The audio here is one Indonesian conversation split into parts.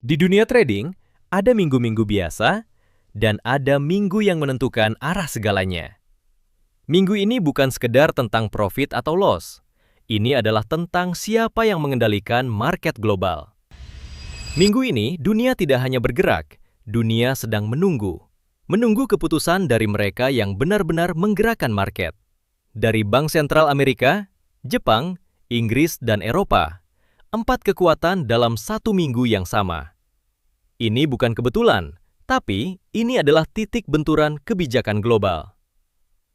Di dunia trading, ada minggu-minggu biasa dan ada minggu yang menentukan arah segalanya. Minggu ini bukan sekedar tentang profit atau loss. Ini adalah tentang siapa yang mengendalikan market global. Minggu ini, dunia tidak hanya bergerak, dunia sedang menunggu. Menunggu keputusan dari mereka yang benar-benar menggerakkan market. Dari Bank Sentral Amerika, Jepang, Inggris, dan Eropa. 4 kekuatan dalam satu minggu yang sama. Ini bukan kebetulan, tapi ini adalah titik benturan kebijakan global.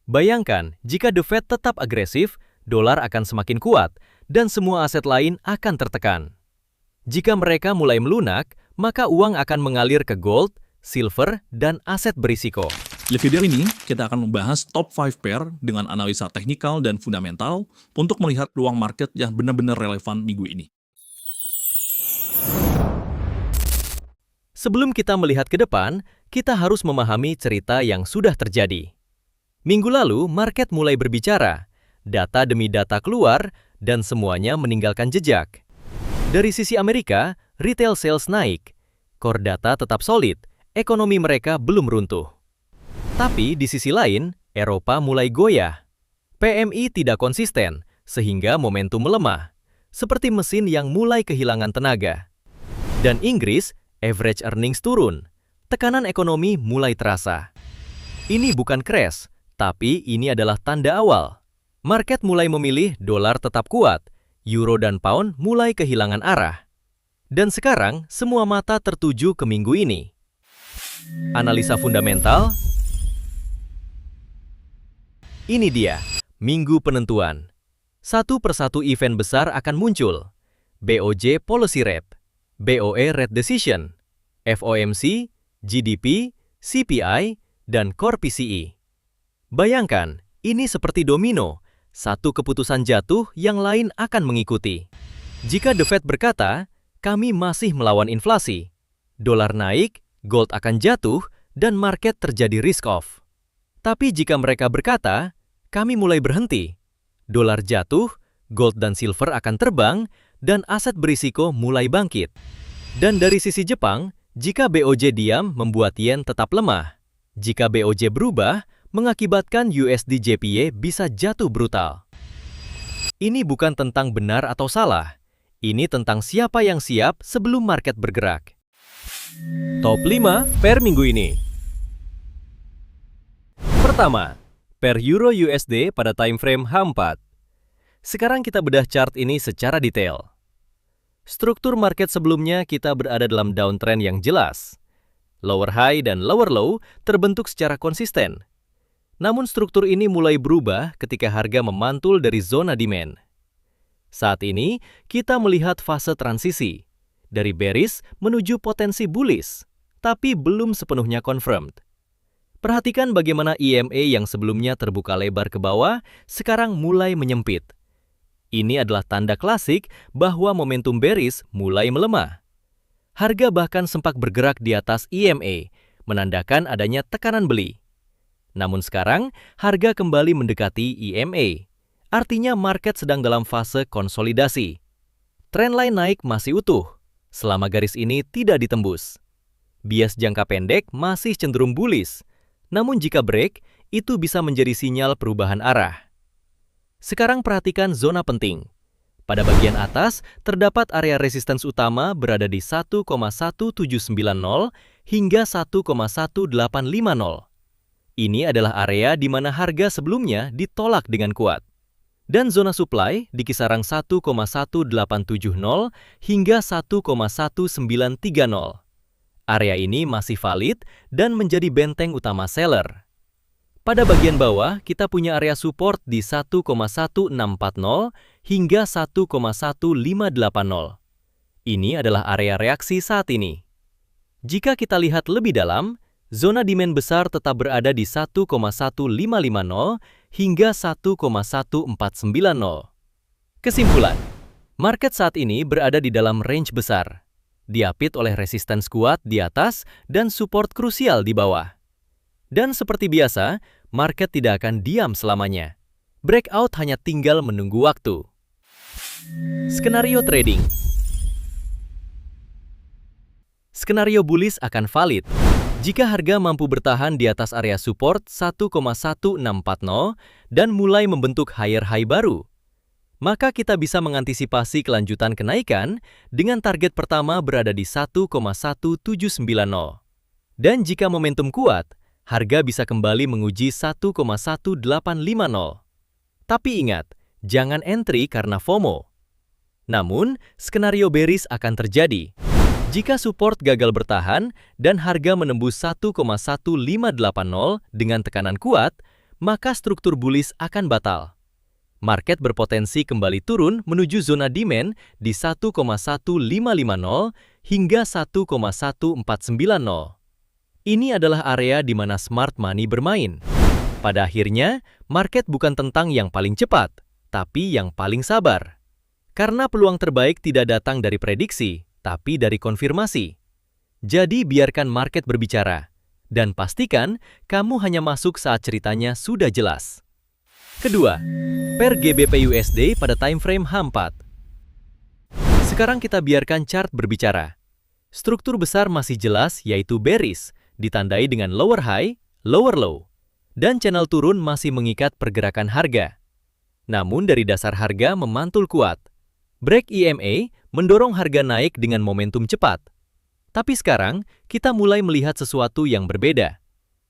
Bayangkan, jika The Fed tetap agresif, dolar akan semakin kuat, dan semua aset lain akan tertekan. Jika mereka mulai melunak, maka uang akan mengalir ke gold, silver, dan aset berisiko. Di video ini, kita akan membahas top 5 pair dengan analisa teknikal dan fundamental untuk melihat peluang market yang benar-benar relevan minggu ini. Sebelum kita melihat ke depan, kita harus memahami cerita yang sudah terjadi. Minggu lalu, market mulai berbicara. Data demi data keluar, dan semuanya meninggalkan jejak. Dari sisi Amerika, retail sales naik. Core data tetap solid, ekonomi mereka belum runtuh. Tapi di sisi lain, Eropa mulai goyah. PMI tidak konsisten, sehingga momentum melemah. Seperti mesin yang mulai kehilangan tenaga. Dan Inggris, average earnings turun. Tekanan ekonomi mulai terasa. Ini bukan crash, tapi ini adalah tanda awal. Market mulai memilih dolar tetap kuat, euro dan pound mulai kehilangan arah. Dan sekarang, semua mata tertuju ke minggu ini. Analisa fundamental. Ini dia, minggu penentuan. Satu persatu event besar akan muncul. BOJ Policy Rate, BOE Rate Decision, FOMC, GDP, CPI, dan Core PCE. Bayangkan, ini seperti domino. Satu keputusan jatuh, yang lain akan mengikuti. Jika The Fed berkata, kami masih melawan inflasi. Dolar naik, gold akan jatuh, dan market terjadi risk off. Tapi jika mereka berkata, kami mulai berhenti. Dolar jatuh, gold dan silver akan terbang, dan aset berisiko mulai bangkit. Dan dari sisi Jepang, jika BOJ diam membuat yen tetap lemah. Jika BOJ berubah, mengakibatkan USD JPY bisa jatuh brutal. Ini bukan tentang benar atau salah. Ini tentang siapa yang siap sebelum market bergerak. Top 5 pair minggu ini. Pertama, pair Euro USD pada time frame H4. Sekarang kita bedah chart ini secara detail. Struktur market sebelumnya kita berada dalam downtrend yang jelas. Lower high dan lower low terbentuk secara konsisten. Namun struktur ini mulai berubah ketika harga memantul dari zona demand. Saat ini, kita melihat fase transisi. Dari bearish menuju potensi bullish, tapi belum sepenuhnya confirmed. Perhatikan bagaimana EMA yang sebelumnya terbuka lebar ke bawah, sekarang mulai menyempit. Ini adalah tanda klasik bahwa momentum bearish mulai melemah. Harga bahkan sempat bergerak di atas EMA, menandakan adanya tekanan beli. Namun sekarang, harga kembali mendekati EMA. Artinya market sedang dalam fase konsolidasi. Trendline naik masih utuh, selama garis ini tidak ditembus. Bias jangka pendek masih cenderung bullish. Namun jika break, itu bisa menjadi sinyal perubahan arah. Sekarang perhatikan zona penting. Pada bagian atas, terdapat area resistance utama berada di 1,1790 hingga 1,1850. Ini adalah area di mana harga sebelumnya ditolak dengan kuat. Dan zona supply di kisaran 1,1870 hingga 1,1930. Area ini masih valid dan menjadi benteng utama seller. Pada bagian bawah, kita punya area support di 1,1640 hingga 1,1580. Ini adalah area reaksi saat ini. Jika kita lihat lebih dalam, zona demand besar tetap berada di 1,1550 hingga 1,1490. Kesimpulan, market saat ini berada di dalam range besar. Diapit oleh resistance kuat di atas dan support krusial di bawah. Dan seperti biasa, market tidak akan diam selamanya. Breakout hanya tinggal menunggu waktu. Skenario trading. Skenario bullish akan valid jika harga mampu bertahan di atas area support 1,1640 dan mulai membentuk higher high baru. Maka kita bisa mengantisipasi kelanjutan kenaikan dengan target pertama berada di 1,1790. Dan jika momentum kuat, harga bisa kembali menguji 1,1850. Tapi ingat, jangan entry karena FOMO. Namun, skenario bearish akan terjadi jika support gagal bertahan dan harga menembus 1,1580 dengan tekanan kuat, maka struktur bullish akan batal. Market berpotensi kembali turun menuju zona demand di 1,1550 hingga 1,1490. Ini adalah area di mana smart money bermain. Pada akhirnya, market bukan tentang yang paling cepat, tapi yang paling sabar. Karena peluang terbaik tidak datang dari prediksi, tapi dari konfirmasi. Jadi biarkan market berbicara, dan pastikan kamu hanya masuk saat ceritanya sudah jelas. Kedua, pair GBP USD pada time frame H4. Sekarang kita biarkan chart berbicara. Struktur besar masih jelas yaitu bearish, ditandai dengan lower high, lower low, dan channel turun masih mengikat pergerakan harga. Namun dari dasar harga memantul kuat. Break EMA mendorong harga naik dengan momentum cepat. Tapi sekarang, kita mulai melihat sesuatu yang berbeda.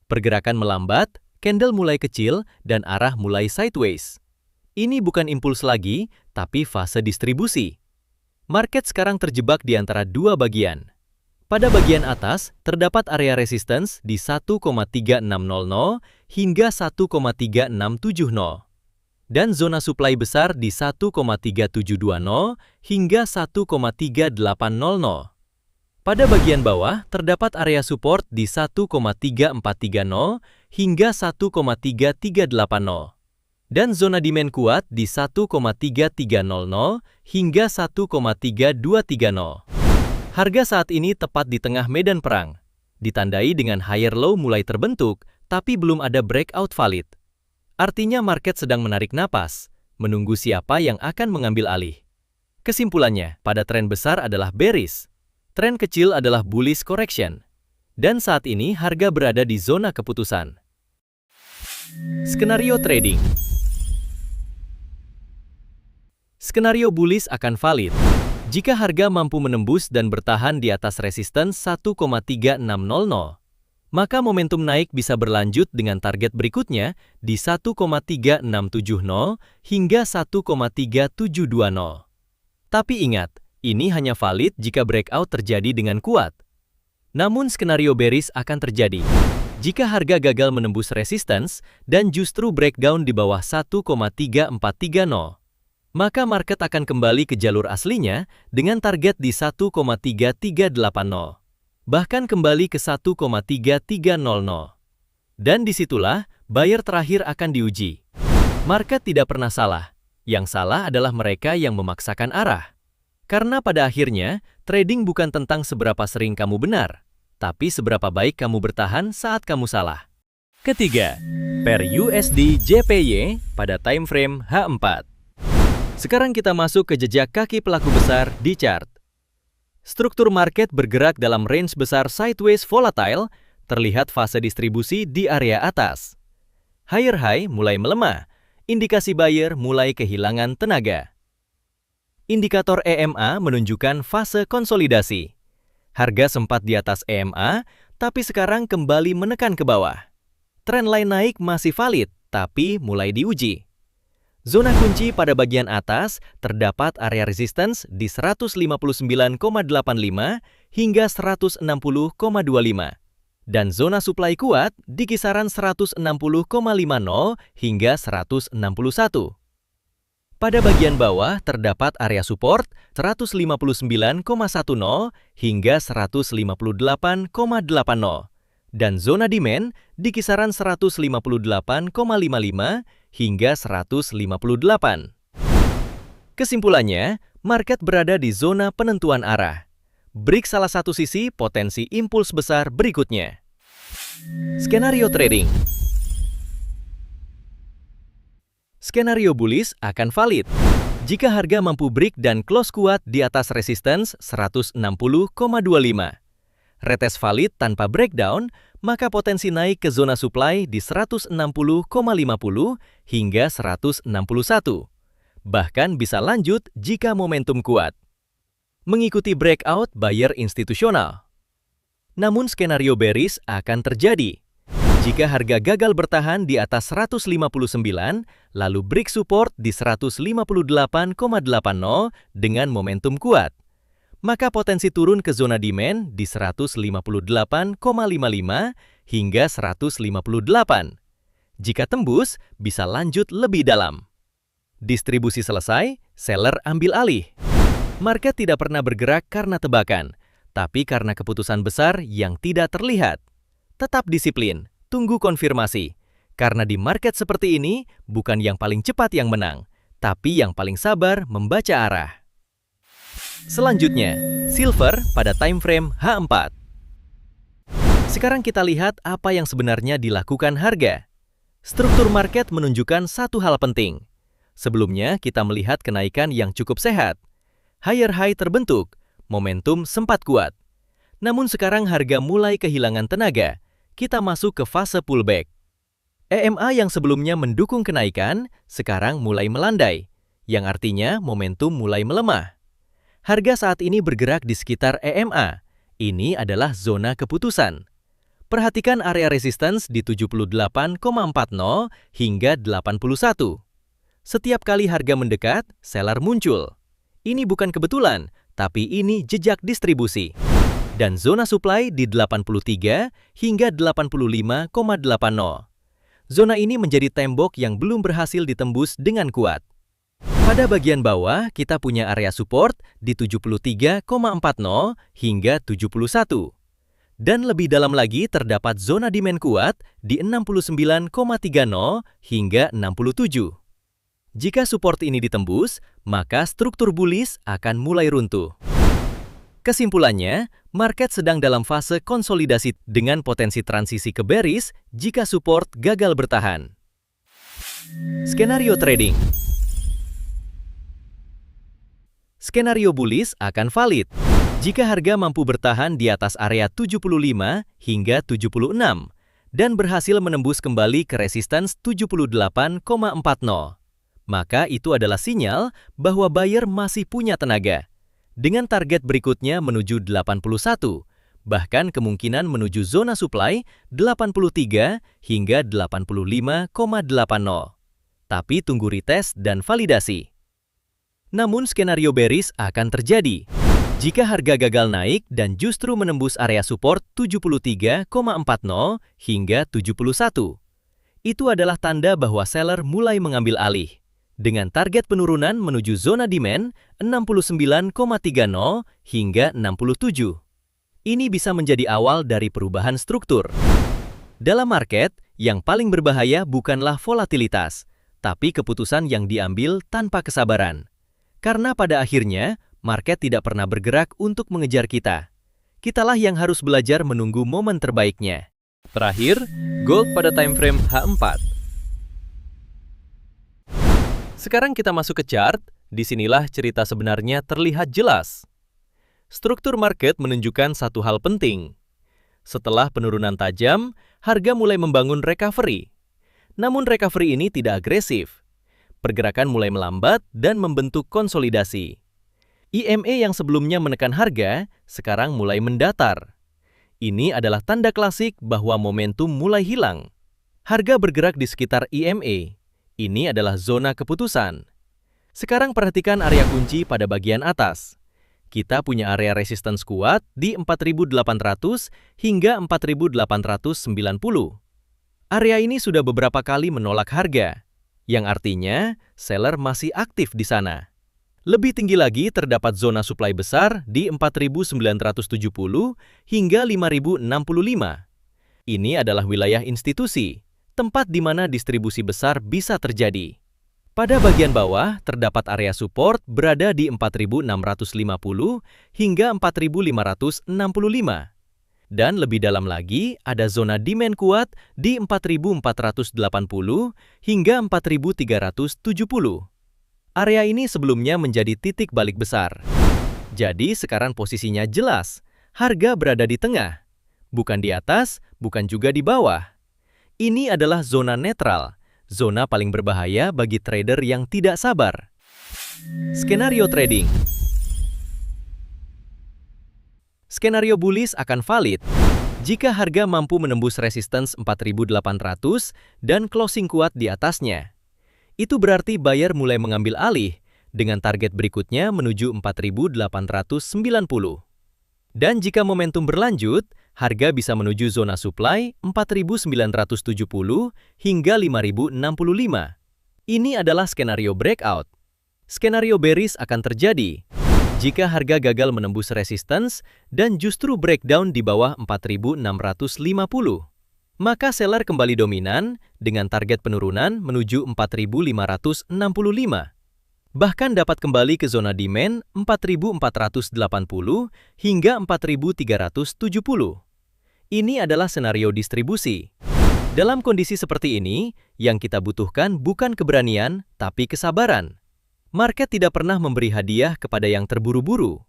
Pergerakan melambat, candle mulai kecil, dan arah mulai sideways. Ini bukan impuls lagi, tapi fase distribusi. Market sekarang terjebak di antara dua bagian. Pada bagian atas, terdapat area resistance di 1,3600 hingga 1,3670. Dan zona supply besar di 1,3720 hingga 1,3800. Pada bagian bawah, terdapat area support di 1,3430 hingga 1,3380. Dan zona demand kuat di 1,3300 hingga 1,3230. Harga saat ini tepat di tengah medan perang, ditandai dengan higher low mulai terbentuk, tapi belum ada breakout valid. Artinya market sedang menarik napas, menunggu siapa yang akan mengambil alih. Kesimpulannya, pada tren besar adalah bearish, tren kecil adalah bullish correction, dan saat ini harga berada di zona keputusan. Skenario trading. Skenario bullish akan valid jika harga mampu menembus dan bertahan di atas resistance 1,3600. Maka momentum naik bisa berlanjut dengan target berikutnya di 1,3670 hingga 1,3720. Tapi ingat, ini hanya valid jika breakout terjadi dengan kuat. Namun skenario bearish akan terjadi jika harga gagal menembus resistance dan justru breakdown di bawah 1,3430. Maka market akan kembali ke jalur aslinya dengan target di 1,3380. Bahkan kembali ke 1,3300. Dan disitulah buyer terakhir akan diuji. Market tidak pernah salah. Yang salah adalah mereka yang memaksakan arah. Karena pada akhirnya, trading bukan tentang seberapa sering kamu benar, tapi seberapa baik kamu bertahan saat kamu salah. Ketiga, pair USD JPY pada time frame H4. Sekarang kita masuk ke jejak kaki pelaku besar di chart. Struktur market bergerak dalam range besar sideways volatile, terlihat fase distribusi di area atas. Higher high mulai melemah, indikasi buyer mulai kehilangan tenaga. Indikator EMA menunjukkan fase konsolidasi. Harga sempat di atas EMA, tapi sekarang kembali menekan ke bawah. Tren line naik masih valid, tapi mulai diuji. Zona kunci pada bagian atas terdapat area resistance di 159,85 hingga 160,25 dan zona supply kuat di kisaran 160,50 hingga 161. Pada bagian bawah terdapat area support 159,10 hingga 158,80 dan zona demand di kisaran 158,55 hingga 158. Kesimpulannya, market berada di zona penentuan arah. Break salah satu sisi potensi impuls besar berikutnya. Skenario trading. Skenario bullish akan valid jika harga mampu break dan close kuat di atas resistance 160,25. retest valid tanpa breakdown, maka potensi naik ke zona supply di 160,50 hingga 161. Bahkan bisa lanjut jika momentum kuat. Mengikuti breakout buyer institusional. Namun skenario bearish akan terjadi jika harga gagal bertahan di atas 159, lalu break support di 158,80 dengan momentum kuat. Maka potensi turun ke zona demand di 158,55 hingga 158. Jika tembus, bisa lanjut lebih dalam. Distribusi selesai, seller ambil alih. Market tidak pernah bergerak karena tebakan, tapi karena keputusan besar yang tidak terlihat. Tetap disiplin, tunggu konfirmasi. Karena di market seperti ini, bukan yang paling cepat yang menang, tapi yang paling sabar membaca arah. Selanjutnya, silver pada time frame H4. Sekarang kita lihat apa yang sebenarnya dilakukan harga. Struktur market menunjukkan satu hal penting. Sebelumnya, kita melihat kenaikan yang cukup sehat. Higher high terbentuk, momentum sempat kuat. Namun sekarang harga mulai kehilangan tenaga. Kita masuk ke fase pullback. EMA yang sebelumnya mendukung kenaikan, sekarang mulai melandai, yang artinya momentum mulai melemah. Harga saat ini bergerak di sekitar EMA. Ini adalah zona keputusan. Perhatikan area resistance di 78,40 hingga 81. Setiap kali harga mendekat, seller muncul. Ini bukan kebetulan, tapi ini jejak distribusi. Dan zona supply di 83 hingga 85,80. Zona ini menjadi tembok yang belum berhasil ditembus dengan kuat. Pada bagian bawah, kita punya area support di 73,40 hingga 71. Dan lebih dalam lagi terdapat zona demand kuat di 69,30 hingga 67. Jika support ini ditembus, maka struktur bullish akan mulai runtuh. Kesimpulannya, market sedang dalam fase konsolidasi dengan potensi transisi ke bearish jika support gagal bertahan. Skenario trading. Skenario bullish akan valid jika harga mampu bertahan di atas area 75 hingga 76 dan berhasil menembus kembali ke resistance 78,40. Maka itu adalah sinyal bahwa buyer masih punya tenaga. Dengan target berikutnya menuju 81, bahkan kemungkinan menuju zona supply 83 hingga 85,80. Tapi tunggu retest dan validasi. Namun skenario bearish akan terjadi jika harga gagal naik dan justru menembus area support 73,40 hingga 71. Itu adalah tanda bahwa seller mulai mengambil alih. Dengan target penurunan menuju zona demand 69,30 hingga 67. Ini bisa menjadi awal dari perubahan struktur. Dalam market, yang paling berbahaya bukanlah volatilitas, tapi keputusan yang diambil tanpa kesabaran. Karena pada akhirnya, market tidak pernah bergerak untuk mengejar kita. Kitalah yang harus belajar menunggu momen terbaiknya. Terakhir, gold pada time frame H4. Sekarang kita masuk ke chart, disinilah cerita sebenarnya terlihat jelas. Struktur market menunjukkan satu hal penting. Setelah penurunan tajam, harga mulai membangun recovery. Namun recovery ini tidak agresif. Pergerakan mulai melambat dan membentuk konsolidasi. EMA yang sebelumnya menekan harga, sekarang mulai mendatar. Ini adalah tanda klasik bahwa momentum mulai hilang. Harga bergerak di sekitar EMA. Ini adalah zona keputusan. Sekarang perhatikan area kunci pada bagian atas. Kita punya area resistance kuat di 4.800 hingga 4.890. Area ini sudah beberapa kali menolak harga, yang artinya seller masih aktif di sana. Lebih tinggi lagi terdapat zona supply besar di 4.970 hingga 5.065. Ini adalah wilayah institusi, tempat di mana distribusi besar bisa terjadi. Pada bagian bawah, terdapat area support berada di 4.650 hingga 4.565. Dan lebih dalam lagi, ada zona demand kuat di 4.480 hingga 4.370. Area ini sebelumnya menjadi titik balik besar. Jadi sekarang posisinya jelas. Harga berada di tengah, bukan di atas, bukan juga di bawah. Ini adalah zona netral, zona paling berbahaya bagi trader yang tidak sabar. Skenario trading. Skenario bullish akan valid jika harga mampu menembus resistance 4.800 dan closing kuat di atasnya. Itu berarti buyer mulai mengambil alih dengan target berikutnya menuju 4.890. Dan jika momentum berlanjut, harga bisa menuju zona supply 4.970 hingga 5.065. Ini adalah skenario breakout. Skenario bearish akan terjadi jika harga gagal menembus resistance dan justru breakdown di bawah 4.650. Maka seller kembali dominan dengan target penurunan menuju 4.565. Bahkan dapat kembali ke zona demand 4.480 hingga 4.370. Ini adalah senario distribusi. Dalam kondisi seperti ini, yang kita butuhkan bukan keberanian, tapi kesabaran. Market tidak pernah memberi hadiah kepada yang terburu-buru.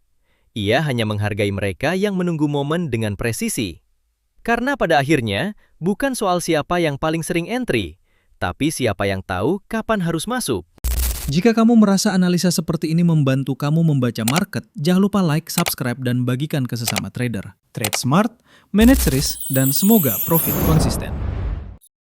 Ia hanya menghargai mereka yang menunggu momen dengan presisi. Karena pada akhirnya, bukan soal siapa yang paling sering entry, tapi siapa yang tahu kapan harus masuk. Jika kamu merasa analisa seperti ini membantu kamu membaca market, jangan lupa like, subscribe, dan bagikan ke sesama trader. Trade smart, manage risk, dan semoga profit konsisten.